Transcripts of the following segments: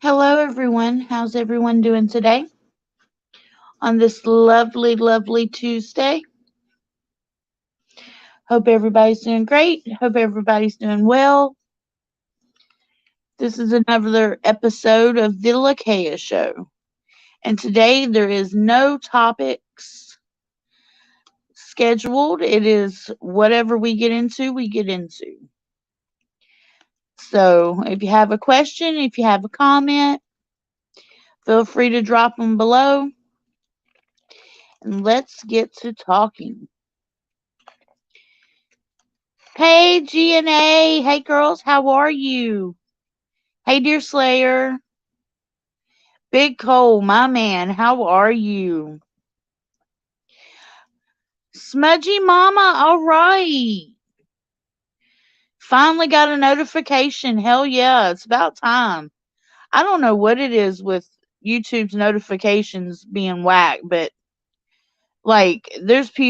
Hello, everyone. How's everyone doing today on this lovely, lovely Tuesday? Hope everybody's doing great. Hope everybody's doing well. This is another episode of the Lakaya Show. And today there is no topics scheduled. It is whatever we get into, we get into. So if you have a question, if you have a comment, feel free to drop them below. And let's get to talking. Hey, GNA. Hey, girls. How are you? Hey, dear Slayer. Big Cole, my man. How are you? Smudgy Mama. All right. Finally got a notification. Hell yeah. It's about time. I don't know what it is with YouTube's notifications being whack, but like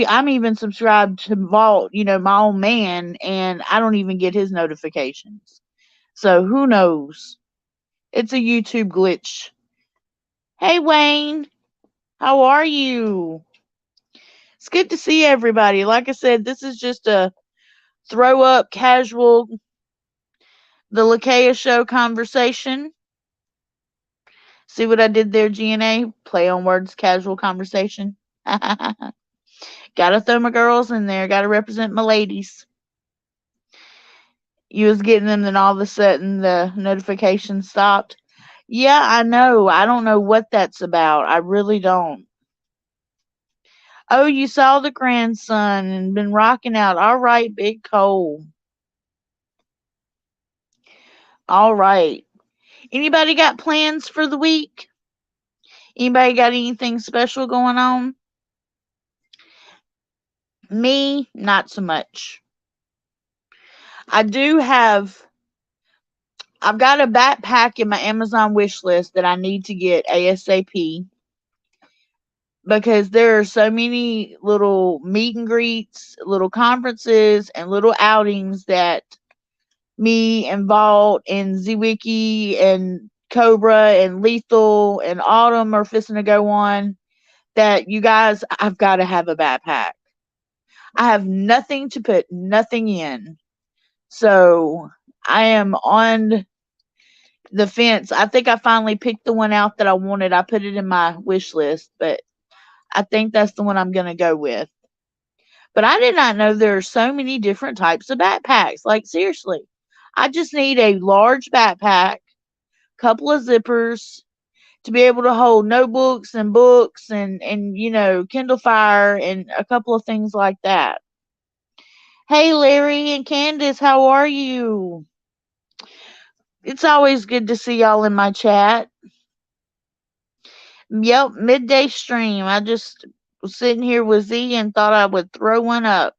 I'm even subscribed to Vault, my own man, and I don't even get his notifications. So who knows? It's a YouTube glitch. Hey, Wayne, how are you? It's good to see everybody. Like I said, this is just a throw up casual, the Lakaya Show conversation. See what I did there, GNA? Play on words, casual conversation. Gotta throw my girls in there. Gotta represent my ladies. You was getting them, then all of a sudden the notification stopped. Yeah, I know. I don't know what that's about. I really don't. Oh, you saw the grandson and been rocking out. All right, Big Cole. All right. Anybody got plans for the week? Anybody got anything special going on? Me, not so much. I do have I've got a backpack in my Amazon wish list that I need to get ASAP because there are so many little meet and greets, little conferences, and little outings that me and Vault and ZWiki and Cobra and Lethal and Autumn are fisting to go on that you guys, I've got to have a backpack. I have nothing to put nothing in. So I am on the fence. I think I finally picked the one out that I wanted. I put it in my wish list, but I think that's the one I'm going to go with. But I did not know there are so many different types of backpacks. Like, seriously, I just need a large backpack, couple of zippers to be able to hold notebooks and books and Kindle Fire and a couple of things like that. Hey, Larry and Candace, how are you? It's always good to see y'all in my chat. Yep, midday stream. I just was sitting here with Z and thought I would throw one up.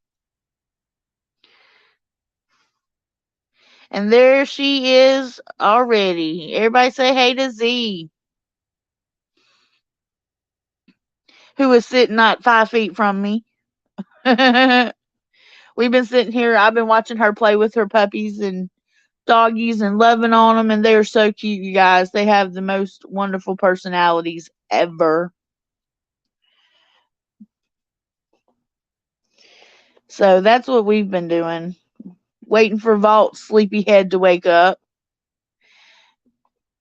And there she is already. Everybody say hey to Z, who is sitting not 5 feet from me. We've been sitting here. I've been watching her play with her puppies and doggies and loving on them, and they're so cute, you guys. They have the most wonderful personalities ever. So that's what we've been doing. Waiting for Vault's sleepyhead to wake up.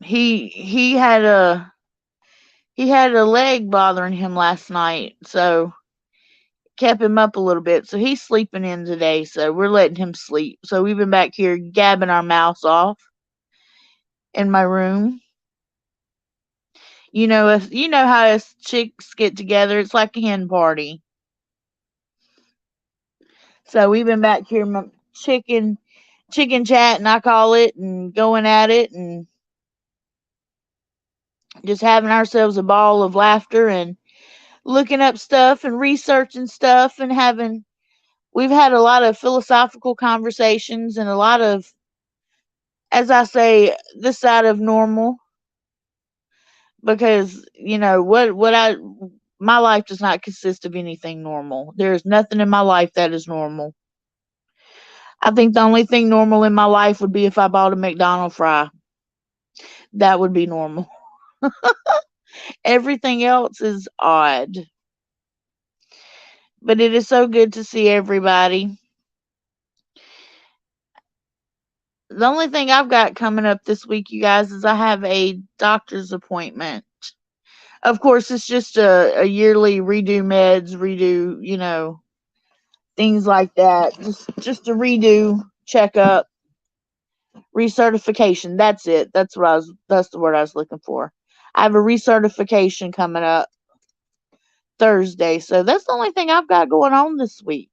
He had a leg bothering him last night, so kept him up a little bit. So he's sleeping in today, so we're letting him sleep. So we've been back here gabbing our mouths off in my room. You know how us chicks get together. It's like a hen party. So we've been back here chicken chatting, I call it, and going at it and just having ourselves a ball of laughter and looking up stuff and researching stuff and we've had a lot of philosophical conversations and a lot of, as I say, this side of normal, because my life does not consist of anything normal. There is nothing in my life that is normal. I think the only thing normal in my life would be if I bought a McDonald's fry. That would be normal. Everything else is odd. But it is so good to see everybody. The only thing I've got coming up this week, you guys, is I have a doctor's appointment. Of course, it's just a yearly redo meds, redo, things like that. Just a redo checkup, recertification. That's it. That's the word I was looking for. I have a recertification coming up Thursday. So that's the only thing I've got going on this week.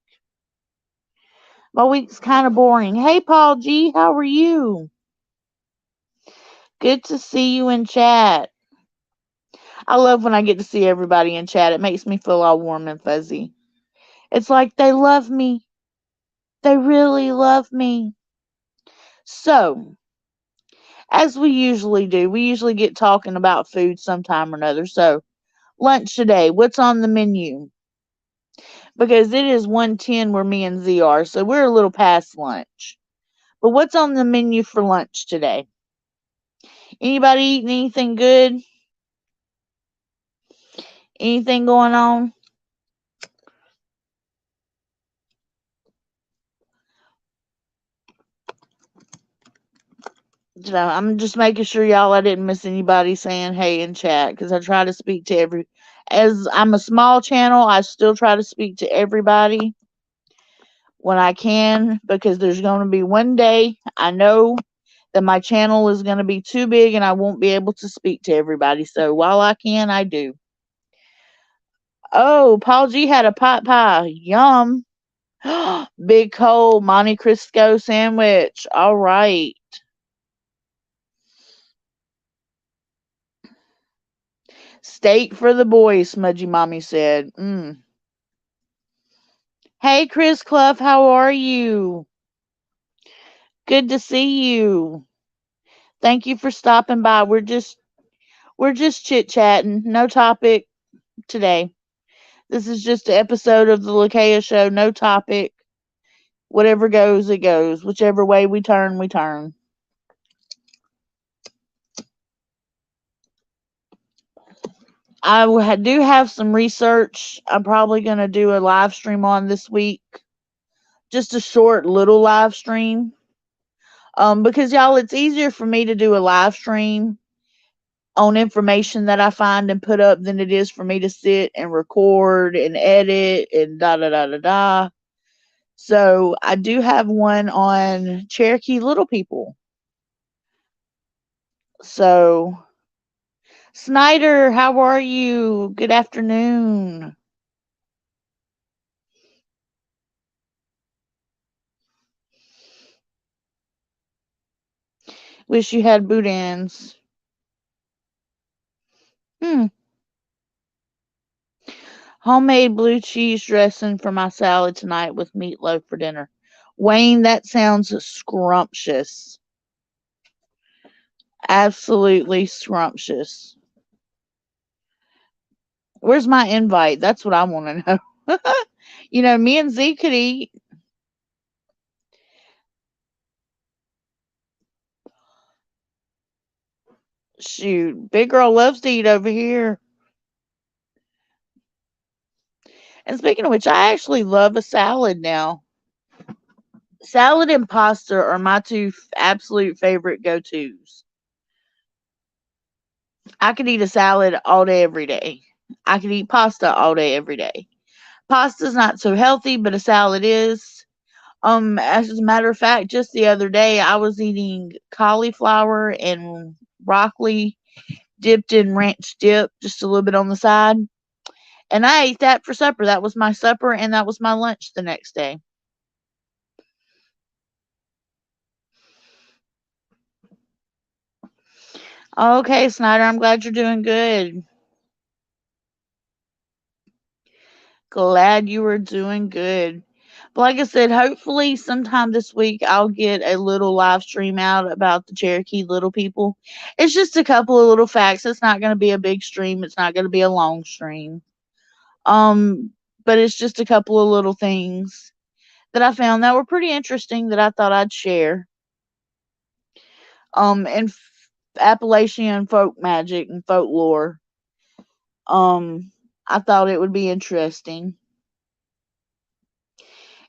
My week's kind of boring. Hey, Paul G, how are you? Good to see you in chat. I love when I get to see everybody in chat. It makes me feel all warm and fuzzy. It's like they love me. They really love me. So, as we usually do, we usually get talking about food sometime or another. So, lunch today, what's on the menu? Because it is 1:10 where me and Z are, so we're a little past lunch. But what's on the menu for lunch today? Anybody eating anything good? Anything going on? I'm just making sure y'all I didn't miss anybody saying hey in chat because I try to speak to as I'm a small channel, I still try to speak to everybody when I can because there's going to be one day I know that my channel is going to be too big and I won't be able to speak to everybody. So while I can, I do. Oh, Paul G had a pot pie. Yum. Big cold Monte Cristo sandwich. All right. Steak for the boys, Smudgy Mommy said. Hey, Chris Clough, how are you? Good to see you. Thank you for stopping by. We're just chit-chatting. No topic today. This is just an episode of the Lakaya Show. No topic. Whatever goes, it goes. Whichever way we turn, we turn. I do have some research I'm probably going to do a live stream on this week. Just a short little live stream. Because y'all, it's easier for me to do a live stream on information that I find and put up than it is for me to sit and record and edit and da da da da da. So I do have one on Cherokee Little People. So Snyder, how are you? Good afternoon. Wish you had boudins. Hmm. Homemade blue cheese dressing for my salad tonight with meatloaf for dinner. Wayne, that sounds scrumptious. Absolutely scrumptious. Where's my invite? That's what I want to know. Me and Z could eat. Shoot, big girl loves to eat over here. And speaking of which, I actually love a salad now. Salad and pasta are my two absolute favorite go-tos. I could eat a salad all day, every day. I could eat pasta all day, every day. Pasta's not so healthy, but a salad is. As a matter of fact, just the other day, I was eating cauliflower and broccoli dipped in ranch dip, just a little bit on the side. And I ate that for supper. That was my supper, and that was my lunch the next day. Okay, Snyder, I'm glad you're doing good. Glad you were doing good. But like I said, hopefully sometime this week I'll get a little live stream out about the Cherokee Little People. It's just a couple of little facts. It's not going to be a big stream. It's not going to be a long stream. But it's just a couple of little things that I found that were pretty interesting that I thought I'd share. And Appalachian folk magic and folklore. Um, I thought it would be interesting.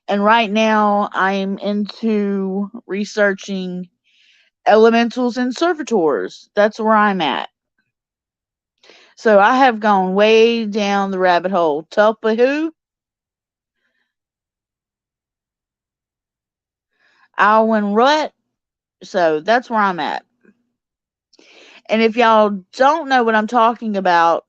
And right now, I'm into researching elementals and servitors. That's where I'm at. So I have gone way down the rabbit hole. Tulpa who? Alwyn Rut. So that's where I'm at. And if y'all don't know what I'm talking about,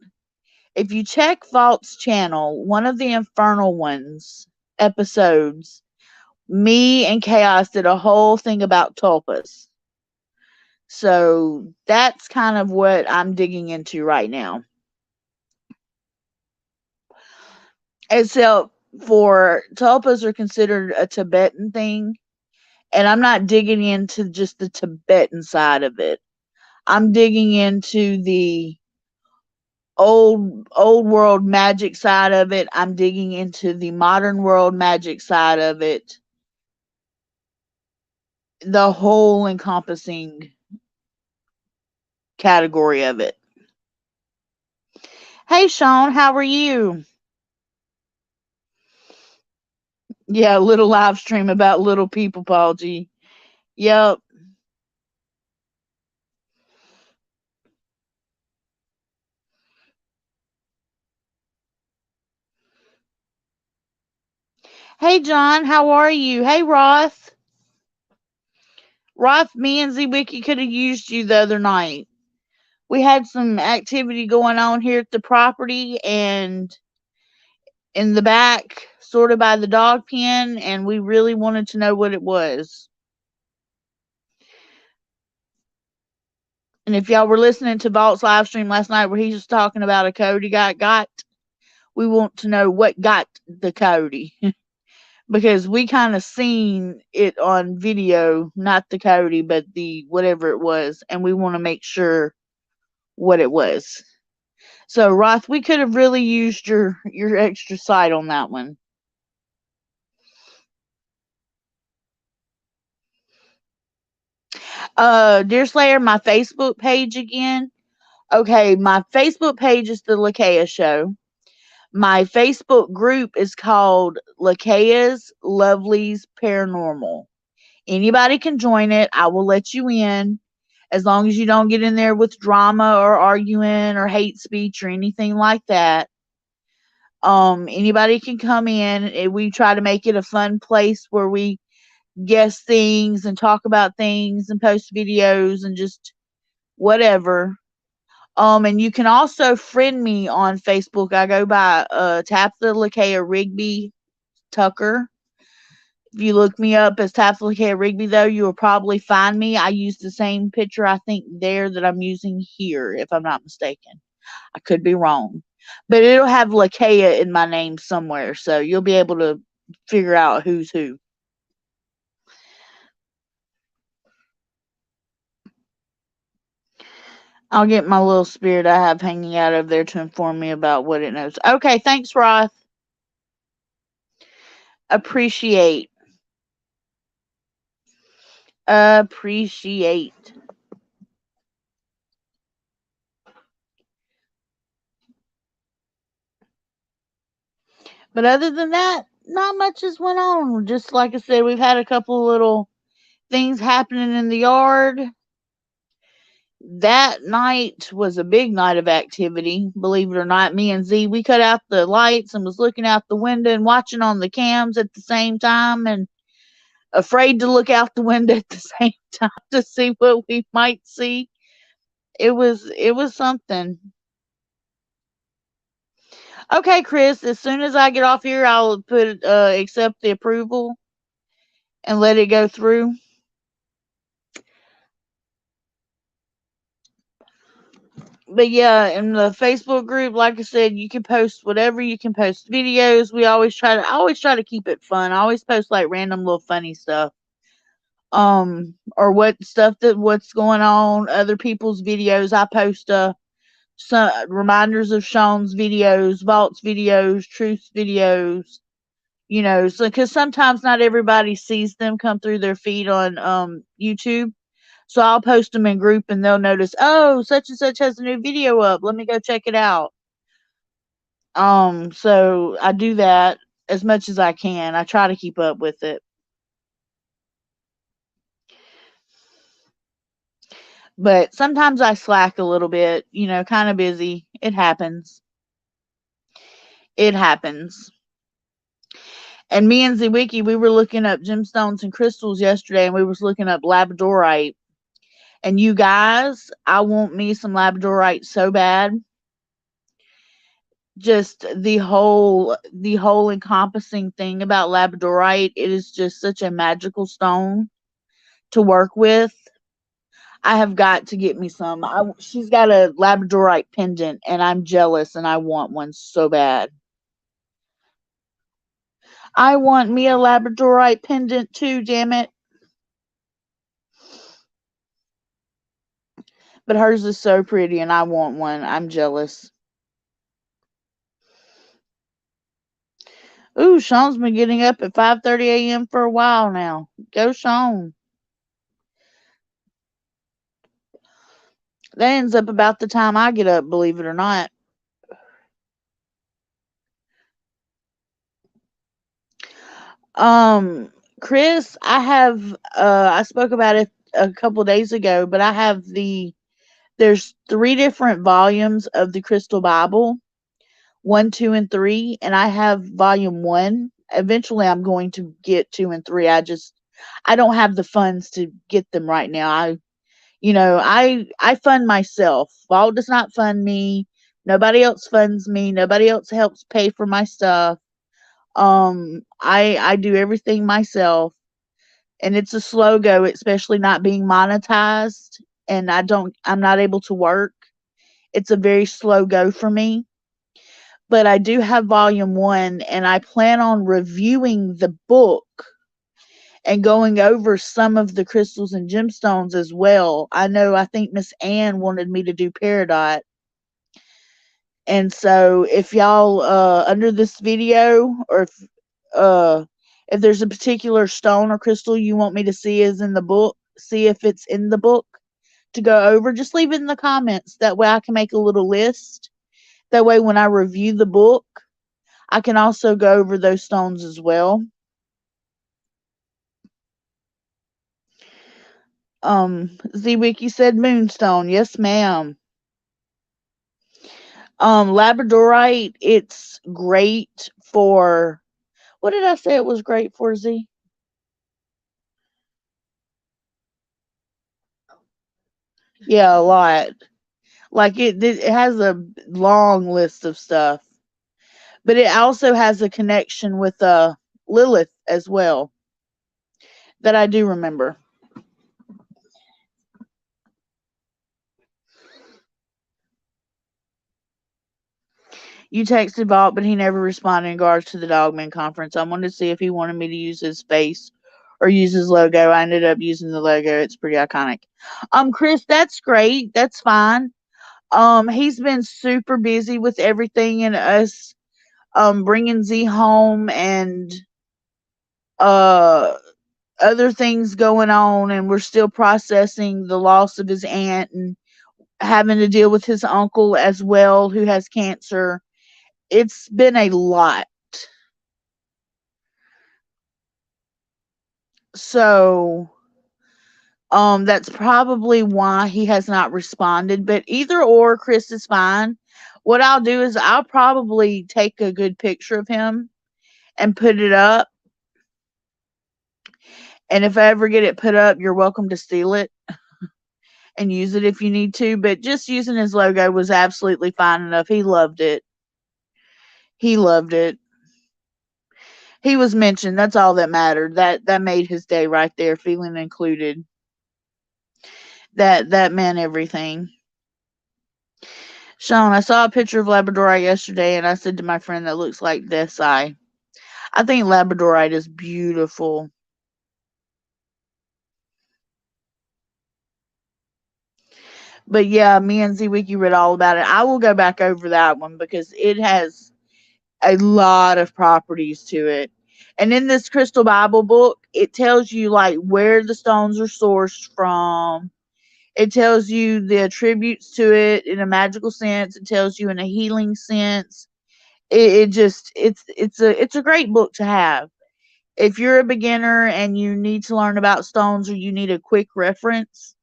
if you check Vault's channel, one of the Infernal Ones episodes, me and Chaos did a whole thing about tulpas. So that's kind of what I'm digging into right now. Except for tulpas are considered a Tibetan thing, and I'm not digging into just the Tibetan side of it. I'm digging into the old world magic side of it. I'm digging into the modern world magic side of it. The whole encompassing category of it. Hey Sean, how are you? Yeah, little live stream about little people, Paul G. Yep. Hey John, how are you? Hey Roth. Roth, me and Z-Wiki could have used you the other night. We had some activity going on here at the property and in the back, sort of by the dog pen, and we really wanted to know what it was. And if y'all were listening to Vault's live stream last night where he was talking about a code he got, we want to know what got the Cody. Because we kind of seen it on video, not the Cody, but the whatever it was, and we want to make sure what it was. So Roth, we could have really used your extra sight on that one. Deerslayer, my Facebook page again. Okay, my Facebook page is the Lakaya Show. My Facebook group is called Lakaya's Lovelies Paranormal. Anybody can join it. I will let you in as long as you don't get in there with drama or arguing or hate speech or anything like that. Anybody can come in. We try to make it a fun place where we guess things and talk about things and post videos and just whatever. And you can also friend me on Facebook. I go by Tap the Lakaya Rigby Tucker. If you look me up as Tap the Lakaya Rigby, though, you will probably find me. I use the same picture, I think, there that I'm using here, if I'm not mistaken. I could be wrong. But it'll have Lakaya in my name somewhere, so you'll be able to figure out who's who. I'll get my little spirit I have hanging out over there to inform me about what it knows. Okay, thanks, Roth. Appreciate. Appreciate. But other than that, not much has went on. Just like I said, we've had a couple little things happening in the yard. That night was a big night of activity, believe it or not. Me and Z, we cut out the lights and was looking out the window and watching on the cams at the same time and afraid to look out the window at the same time to see what we might see. It was something. Okay, Chris, as soon as I get off here, I'll put accept the approval and let it go through. But yeah, in the Facebook group, like I said, you can post whatever. You can post videos. I always try to keep it fun. I always post like random little funny stuff. Or what's going on, other people's videos. I post some reminders of Sean's videos, Vault's videos, Truth's videos, so because sometimes not everybody sees them come through their feed on YouTube. So I'll post them in group and they'll notice, oh, such and such has a new video up. Let me go check it out. So I do that as much as I can. I try to keep up with it. But sometimes I slack a little bit, kind of busy. It happens. It happens. And me and Zwicki, we were looking up gemstones and crystals yesterday, and we was looking up labradorite. And you guys, I want me some labradorite so bad. Just the whole encompassing thing about labradorite, it is just such a magical stone to work with. I have got to get me some. She's got a labradorite pendant, and I'm jealous, and I want one so bad. I want me a labradorite pendant too, damn it. But hers is so pretty, and I want one. I'm jealous. Ooh, Sean's been getting up at 5:30 a.m. for a while now. Go, Sean. That ends up about the time I get up, believe it or not. Chris, I spoke about it a couple days ago, but I have there's 3 different volumes of the Crystal Bible, 1, 2, and 3, and I have volume 1. Eventually I'm going to get 2 and 3. I don't have the funds to get them right now. I fund myself. Walt does not fund me. Nobody else funds me. Nobody else helps pay for my stuff. I do everything myself, and it's a slow go, especially not being monetized, and I'm not able to work. It's a very slow go for me. But I do have volume 1, and I plan on reviewing the book and going over some of the crystals and gemstones as well. I think Miss Ann wanted me to do Peridot. And so if y'all under this video, or if there's a particular stone or crystal you want me to see see if it's in the book to go over, just leave it in the comments. That way I can make a little list. That way when I review the book, I can also go over those stones as well. Z-Wiki said moonstone. Yes, ma'am. Labradorite, it's great for, what did I say it was great for, Z? Yeah, a lot. Like it has a long list of stuff. But it also has a connection with Lilith as well that I do remember. You texted Vault, but he never responded in regards to the Dogman conference. I wanted to see if he wanted me to use his face or use his logo. I ended up using the logo. It's pretty iconic. Chris, that's great. That's fine. He's been super busy with everything and us, bringing Z home and, uh, other things going on, and we're still processing the loss of his aunt and having to deal with his uncle as well, who has cancer. It's been a lot. So, that's probably why he has not responded. But either or, Chris is fine. What I'll do is I'll probably take a good picture of him and put it up. And if I ever get it put up, you're welcome to steal it and use it if you need to. But just using his logo was absolutely fine enough. He loved it. He loved it. He was mentioned. That's all that mattered. That made his day right there, feeling included. That meant everything. Sean, I saw a picture of Labradorite yesterday, and I said to my friend, that looks like Death's Eye. I think Labradorite is beautiful. But yeah, me and Z-Wiki read all about it. I will go back over that one because it has a lot of properties to it. And in this Crystal Bible book, it tells you like where the stones are sourced from, It tells you the attributes to it in a magical sense. It tells you in a healing sense. It just it's a great book to have. If you're a beginner and you need to learn about stones or you need a quick reference,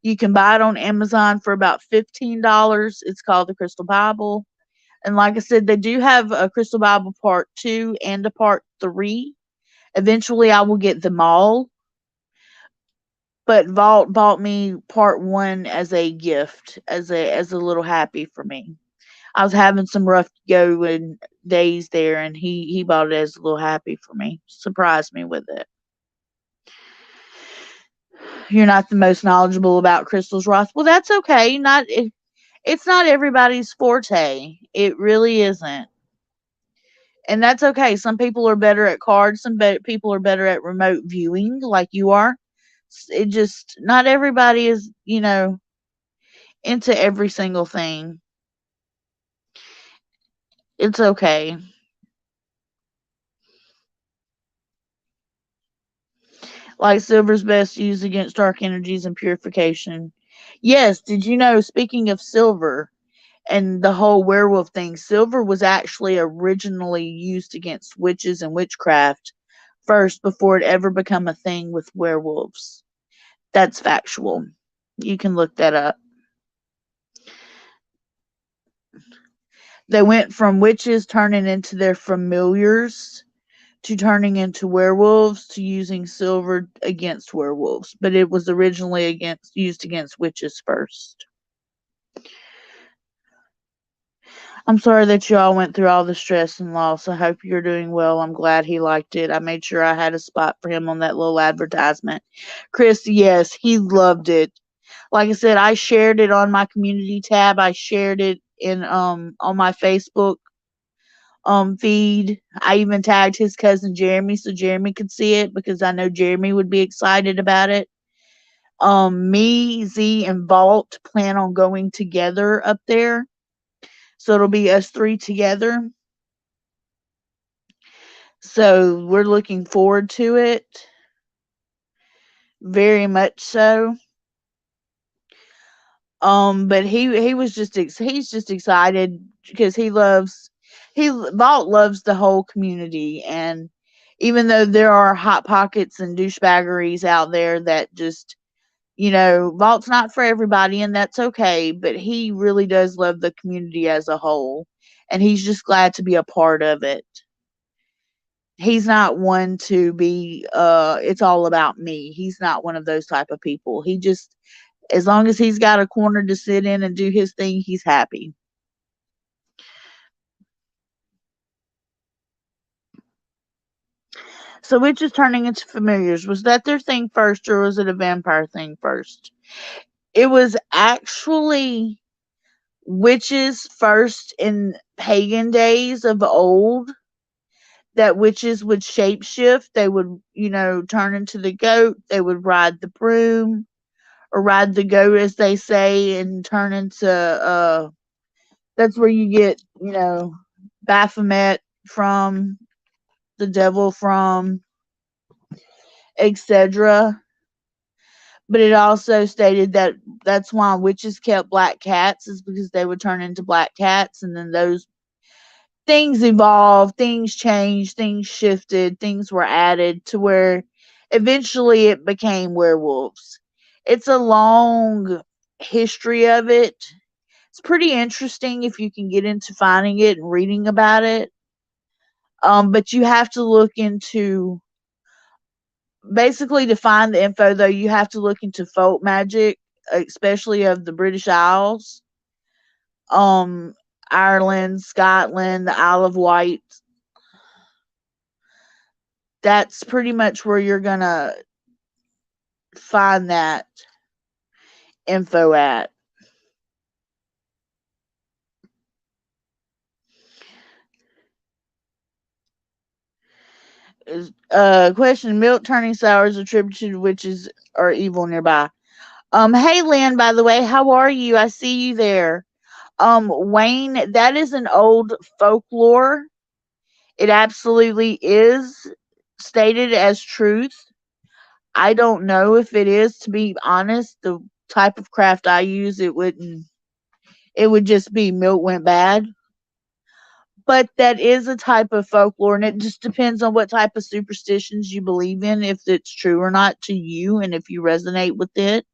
you can buy it on Amazon for about $15. It's called the Crystal Bible. And like I said, they do have a Crystal Bible part 2 and a part 3. Eventually I will get them all, but Vault bought me part 1 as a gift, as a little happy for me. I was having some rough going days there, and he bought it as a little happy for me. Surprised me with it. You're not the most knowledgeable about crystals, Roth. Well, that's okay. It's not everybody's forte. It really isn't. And that's okay. Some people are better at cards. People are better at remote viewing, like you are. It just not everybody is, into every single thing. It's okay. Like silver's best used against dark energies and purification. Yes, did you know, speaking of silver and the whole werewolf thing, silver was actually originally used against witches and witchcraft first before it ever become a thing with werewolves. That's factual. You can look that up. They went from witches turning into their familiars to turning into werewolves to using silver against werewolves, but it was originally used against witches first. I'm sorry that you all went through all the stress and loss. I hope you're doing well. I'm glad he liked it. I made sure I had a spot for him on that little advertisement. Chris, yes, he loved it. Like I said, I shared it on my community tab. I shared it in on my Facebook feed. I even tagged his cousin Jeremy so Jeremy could see it because I know Jeremy would be excited about it. Me, Z, and Vault plan on going together up there. So it'll be us 3 together. So we're looking forward to it. Very much so. But he was he's just excited because Vault loves the whole community, and even though there are hot pockets and douchebaggeries out there that just, Vault's not for everybody, and that's okay, but he really does love the community as a whole, and he's just glad to be a part of it. He's not one to be it's all about me. He's not one of those type of people. He just, as long as he's got a corner to sit in and do his thing, he's happy. So witches turning into familiars, was that their thing first or was it a vampire thing first? It was actually witches first in pagan days of old, that witches would shapeshift. They would, turn into the goat. They would ride the broom or ride the goat, as they say, and turn into, that's where you get, Baphomet from, the devil from, etc. But it also stated that that's why witches kept black cats, is because they would turn into black cats, and then those things evolved, things changed, things shifted, things were added to where eventually it became werewolves. It's a long history of it. It's pretty interesting if you can get into finding it and reading about it. But you have to look into, basically, to find the info though, you have to look into folk magic, especially of the British Isles, um, Ireland, Scotland, the Isle of Wight. That's pretty much where you're gonna find that info at. Question: milk turning sour is attributed to witches or evil nearby. Hey Lynn, by the way, how are you? I see you there. Wayne, that is an old folklore. It absolutely is stated as truth. I don't know if it is, to be honest. type of craft I use, it would just be milk went bad. But that is a type of folklore, and it just depends on what type of superstitions you believe in, if it's true or not to you, and if you resonate with it.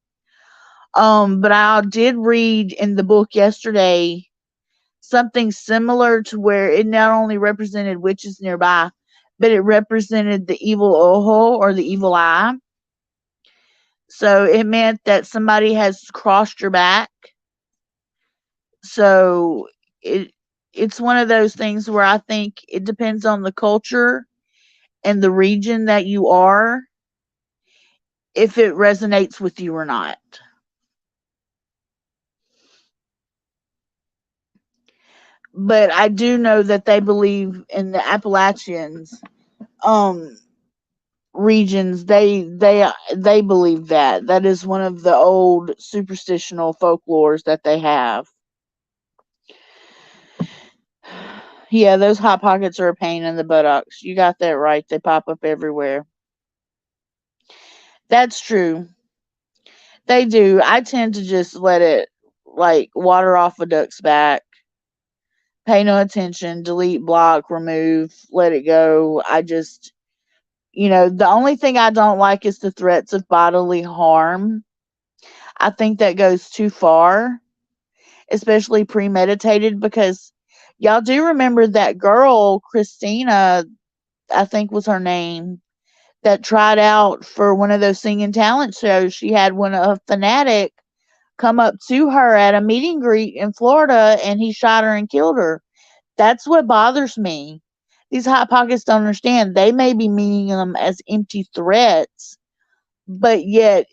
But I did read in the book yesterday something similar to where it not only represented witches nearby, but it represented the evil ojo or the evil eye. So it meant that somebody has crossed your back. So it it's one of those things where I think it depends on the culture and the region that you are, if it resonates with you or not. But I do know that they believe in the Appalachians um regions, they believe that that is one of the old superstitional folklores that they have. Yeah, those hot pockets are a pain in the buttocks. You got that right. They pop up everywhere. That's true. They do. I tend to just let it like water off a duck's back. Pay no attention, delete, block, remove, let it go. I just, the only thing I don't like is the threats of bodily harm. I think that goes too far, especially premeditated, because y'all do remember that girl, Christina, I think was her name, that tried out for one of those singing talent shows. She had a fanatic come up to her at a meet and greet in Florida, and he shot her and killed her. That's what bothers me. These hot pockets don't understand. They may be meaning them as empty threats, but yet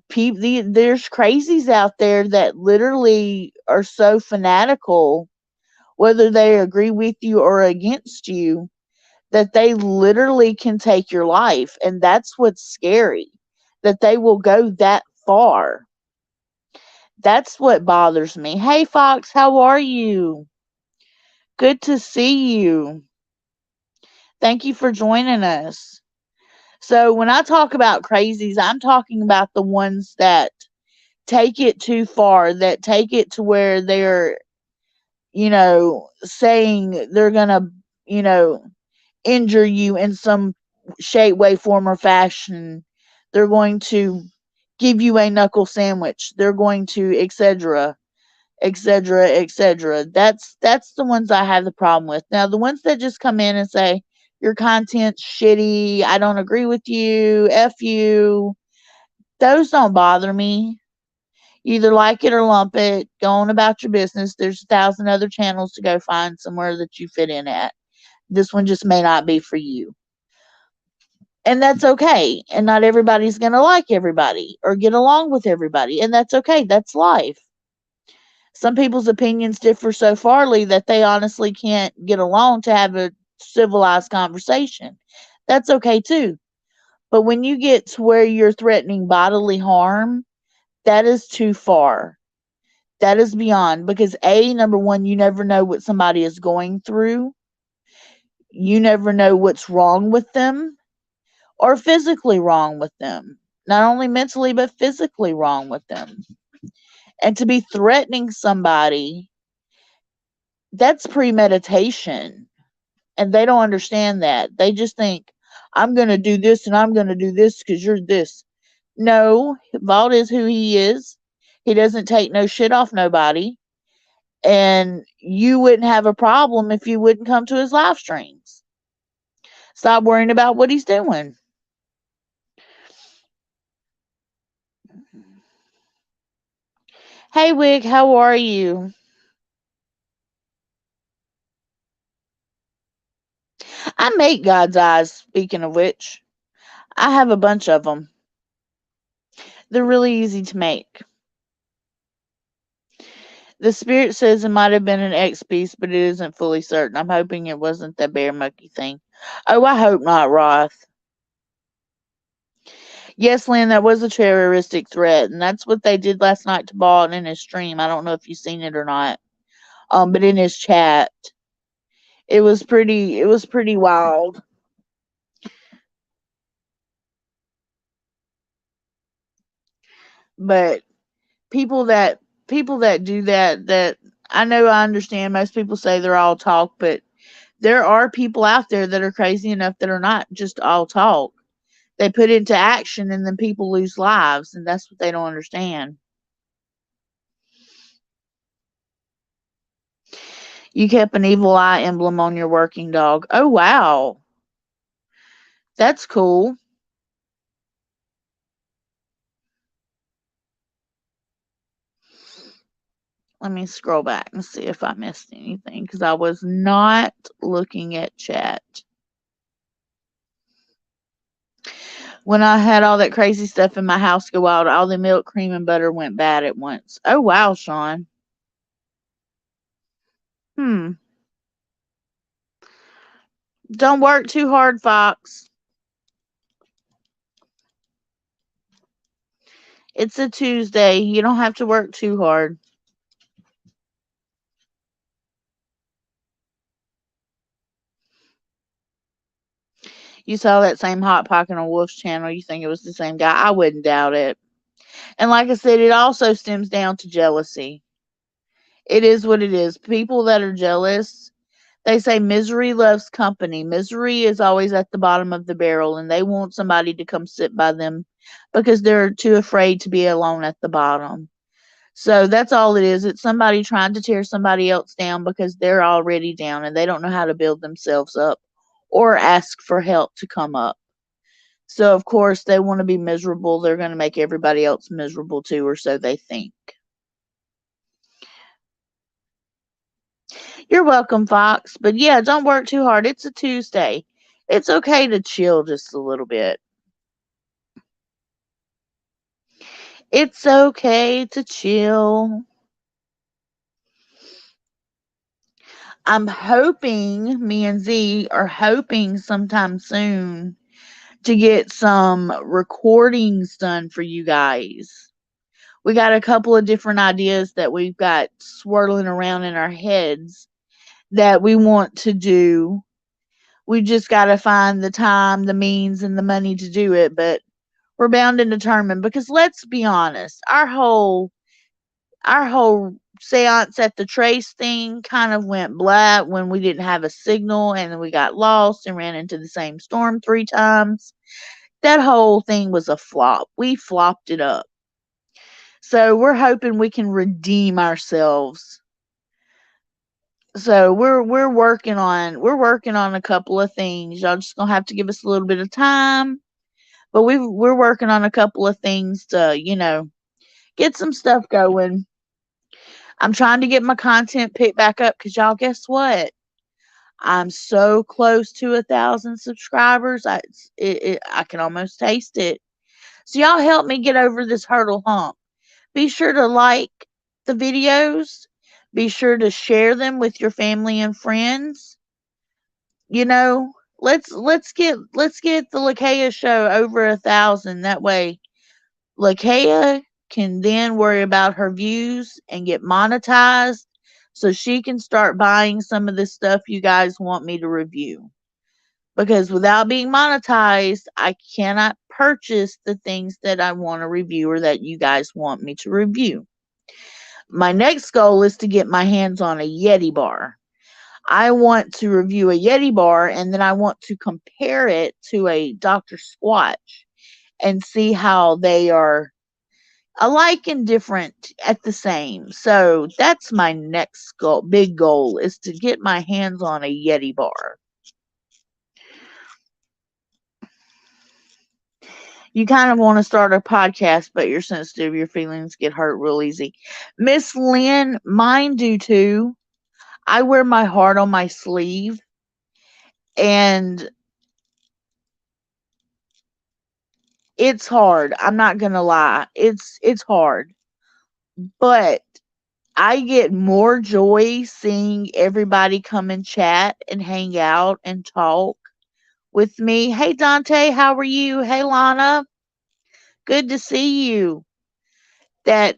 there's crazies out there that literally are so fanatical, whether they agree with you or against you, that they literally can take your life. And that's what's scary, that they will go that far. That's what bothers me. Hey, Fox, how are you? Good to see you. Thank you for joining us. So, when I talk about crazies, I'm talking about the ones that take it too far, that take it to where they're, saying they're going to, you know, injure you in some shape, way, form, or fashion. They're going to give you a knuckle sandwich. They're going to, etc., etc., etc. That's the ones I have the problem with. Now, the ones that just come in and say your content's shitty, I don't agree with you, f you, those don't bother me. You either like it or lump it. Go on about your business. There's 1,000 other channels to go find somewhere that you fit in at. This one just may not be for you. And that's okay. And not everybody's going to like everybody or get along with everybody. And that's okay. That's life. Some people's opinions differ so farly that they honestly can't get along to have a civilized conversation. That's okay too. But when you get to where you're threatening bodily harm, that is too far. That is beyond, because number one, you never know what somebody is going through. You never know what's wrong with them or physically wrong with them. Not only mentally, but physically wrong with them. And to be threatening somebody, that's premeditation. And they don't understand that. They just think, I'm going to do this and I'm going to do this because you're this. No, Vaught is who he is. He doesn't take no shit off nobody. And you wouldn't have a problem if you wouldn't come to his live streams. Stop worrying about what he's doing. Hey, Wig, how are you? I make God's eyes, speaking of which. I have a bunch of them. They're really easy to make. The spirit says it might have been an X piece, but it isn't fully certain. I'm hoping it wasn't that bear monkey thing. Oh, I hope not, Roth. Yes, Lynn, that was a terroristic threat, and that's what they did last night to Bald in his stream. I don't know if you've seen it or not. But in his chat, it was pretty wild. But people that people that do that I know, I understand most people say they're all talk, but there are people out there that are crazy enough that are not just all talk. They put into action and then people lose lives, and that's what they don't understand. You kept an evil eye emblem on your working dog. Oh wow. That's cool. Let me scroll back and see if I missed anything because I was not looking at chat. When I had all that crazy stuff in my house go wild, all the milk, cream, and butter went bad at once. Oh wow, Sean. Hmm. Don't work too hard, Fox. It's a Tuesday. You don't have to work too hard. You saw that same Hot Pocket on Wolf's channel. You think it was the same guy? I wouldn't doubt it. And like I said, it also stems down to jealousy. It is what it is. People that are jealous, they say misery loves company. Misery is always at the bottom of the barrel, and they want somebody to come sit by them because they're too afraid to be alone at the bottom. So that's all it is. It's somebody trying to tear somebody else down because they're already down and they don't know how to build themselves up or ask for help to come up. So, of course, they want to be miserable. They're going to make everybody else miserable too, or so they think. You're welcome, Fox. But yeah, don't work too hard. It's a Tuesday. It's okay to chill just a little bit. It's okay to chill. I'm hoping, me and Z are hoping sometime soon to get some recordings done for you guys. We got a couple of different ideas that we've got swirling around in our heads that we want to do. We just got to find the time, the means, and the money to do it. But we're bound and determined because let's be honest, our whole seance at the Trace thing kind of went blah when we didn't have a signal and then we got lost and ran into the same storm 3 times. That whole thing was a flop. We flopped it up. So we're hoping we can redeem ourselves. So we're working on a couple of things. Y'all just gonna have to give us a little bit of time. But we're working on a couple of things to, get some stuff going. I'm trying to get my content picked back up because y'all, guess what? I'm so close to 1,000 subscribers. I can almost taste it. So y'all help me get over this hurdle hump. Be sure to like the videos. Be sure to share them with your family and friends. You know, let's get the Lakaya Show over 1,000. That way, Lakaya can then worry about her views and get monetized, so she can start buying some of the stuff you guys want me to review. Because without being monetized, I cannot purchase the things that I want to review or that you guys want me to review. My next goal is to get my hands on a Yeti bar. I want to review a Yeti bar and then I want to compare it to a Dr. Squatch and see how they are alike and different at the same. So that's my next goal, big goal, is to get my hands on a Yeti bar. You kind of want to start a podcast, but you're sensitive. Your feelings get hurt real easy. Miss Lynn, mine do too. I wear my heart on my sleeve, and it's hard. I'm not gonna lie. It's hard. But I get more joy seeing everybody come and chat and hang out and talk with me. Hey Dante, how are you? Hey Lana, good to see you. That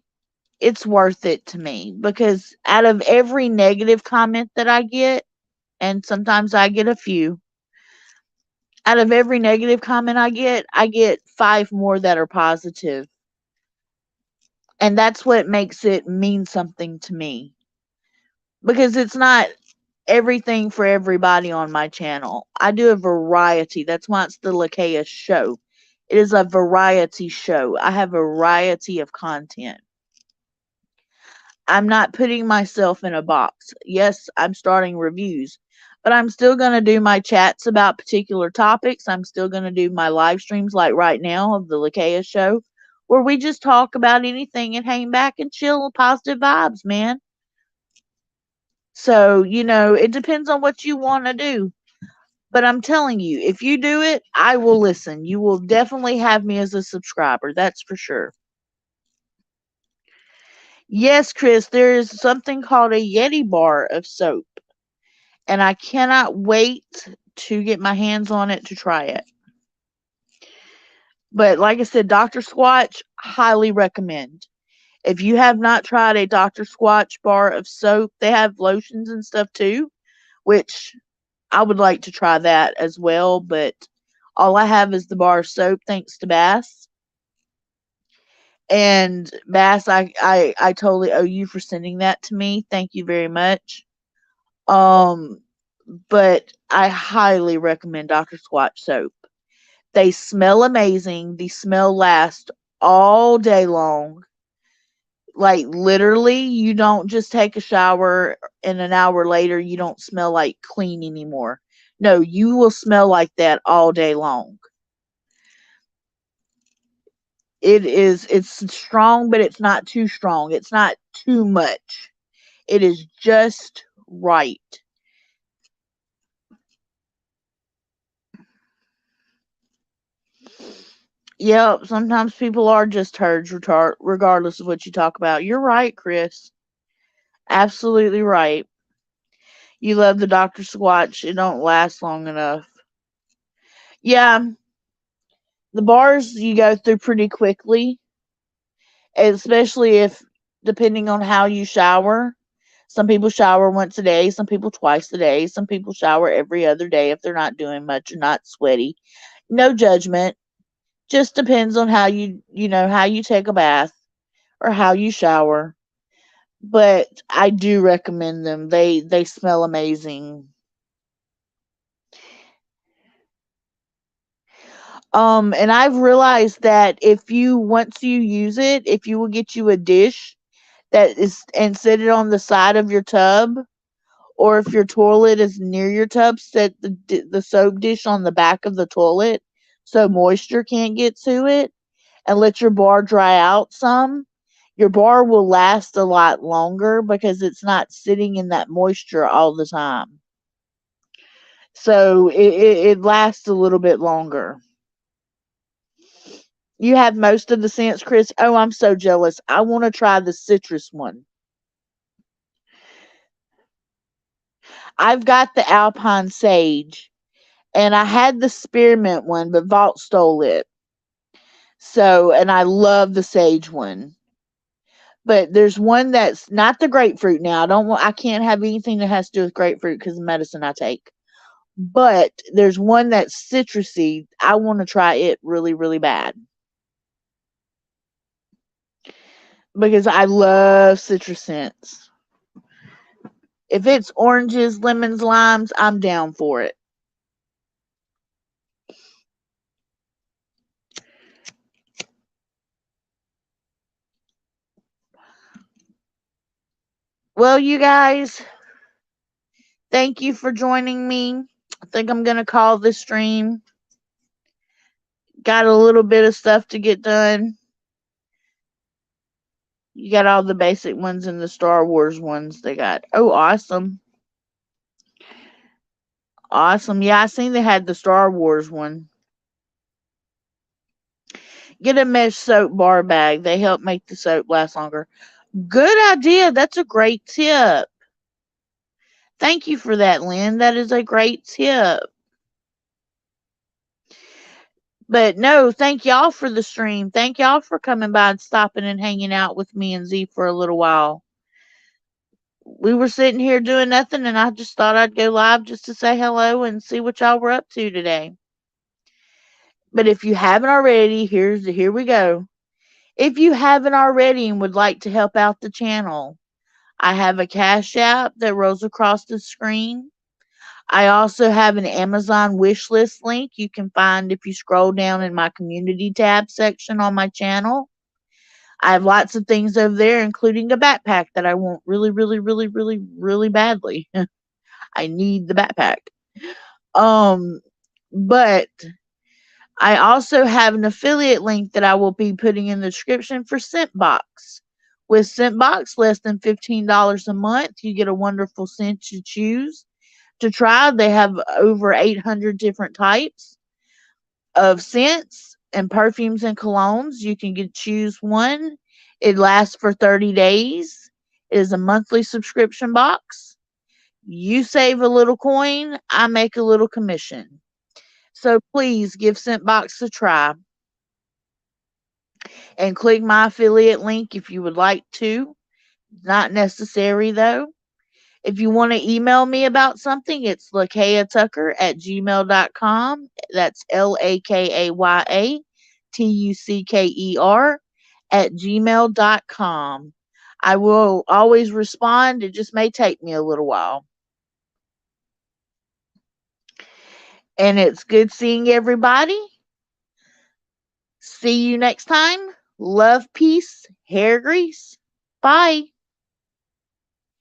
it's worth it to me because out of every negative comment that I get, and sometimes I get a few, out of every negative comment I get 5 more that are positive. And that's what makes it mean something to me. Because it's not everything for everybody on my channel. I do a variety. That's why it's the Lakaya Show. It is a variety show. I have a variety of content. I'm not putting myself in a box. Yes, I'm starting reviews, but I'm still going to do my chats about particular topics. I'm still going to do my live streams like right now of the Lakaya Show, where we just talk about anything and hang back and chill with positive vibes, man. So, it depends on what you want to do. But I'm telling you, if you do it, I will listen. You will definitely have me as a subscriber. That's for sure. Yes, Chris, there is something called a Yeti bar of soap, and I cannot wait to get my hands on it to try it. But like I said, Dr. Squatch, highly recommend. If you have not tried a Dr. Squatch bar of soap, they have lotions and stuff too, which I would like to try that as well, but all I have is the bar of soap thanks to Bass. And Bass, I totally owe you for sending that to me. Thank you very much. But I highly recommend Dr. Squatch soap. They smell amazing. The smell lasts all day long. Like literally, you don't just take a shower and an hour later you don't smell like clean anymore. No, you will smell like that all day long. It's strong, but it's not too strong. It's not too much. It is just right. Yep, sometimes people are just turds, regardless of what you talk about. You're right, Chris. Absolutely right. You love the Dr. Squatch. It don't last long enough. Yeah, the bars you go through pretty quickly, especially if, depending on how you shower. Some people shower once a day, some people twice a day, some people shower every other day if they're not doing much or not sweaty. No judgment. Just depends on how how you take a bath or how you shower. But I do recommend them. They smell amazing. And I've realized that if you once you use it, if you will get you a dish that is and set it on the side of your tub, or if your toilet is near your tub, set the soap dish on the back of the toilet so moisture can't get to it, and let your bar dry out some. Your bar will last a lot longer because it's not sitting in that moisture all the time. So it lasts a little bit longer. You have most of the scents, Chris. Oh, I'm so jealous. I want to try the citrus one. I've got the Alpine Sage, and I had the spearmint one, but Vault stole it. So, and I love the sage one. But there's one that's not the grapefruit now. I can't have anything that has to do with grapefruit because of medicine I take. But there's one that's citrusy. I want to try it really, really bad. Because I love citrus scents. If it's oranges, lemons, limes, I'm down for it. Well, you guys, thank you for joining me. I think I'm going to call this stream. Got a little bit of stuff to get done. You got all the basic ones and the Star Wars ones they got. Oh, awesome. Awesome. Yeah, I seen they had the Star Wars one. Get a mesh soap bar bag. They help make the soap last longer. Good idea. That's a great tip. Thank you for that, Lynn. That is a great tip. But no, thank y'all for the stream. Thank y'all for coming by and stopping and hanging out with me and Z for a little while. We were sitting here doing nothing, and I just thought I'd go live just to say hello and see what y'all were up to today. But if you haven't already, here we go. If you haven't already and would like to help out the channel, I have a Cash App that rolls across the screen. I also have an Amazon wish list link you can find if you scroll down in my community tab section on my channel. I have lots of things over there, including a backpack that I want really, really, really, really, really badly. I need the backpack. Um, but I also have an affiliate link that I will be putting in the description for Scentbox. With Scentbox, less than $15 a month, you get a wonderful scent to choose to try. They have over 800 different types of scents and perfumes and colognes. You can choose one. It lasts for 30 days. It is a monthly subscription box. You save a little coin, I make a little commission. So please give Scentbox a try and click my affiliate link if you would like to. Not necessary though. If you want to email me about something, it's lakayatucker@gmail.com. That's LAKAYATUCKER@gmail.com. I will always respond. It just may take me a little while. And it's good seeing everybody. See you next time. Love, peace, hair grease. Bye.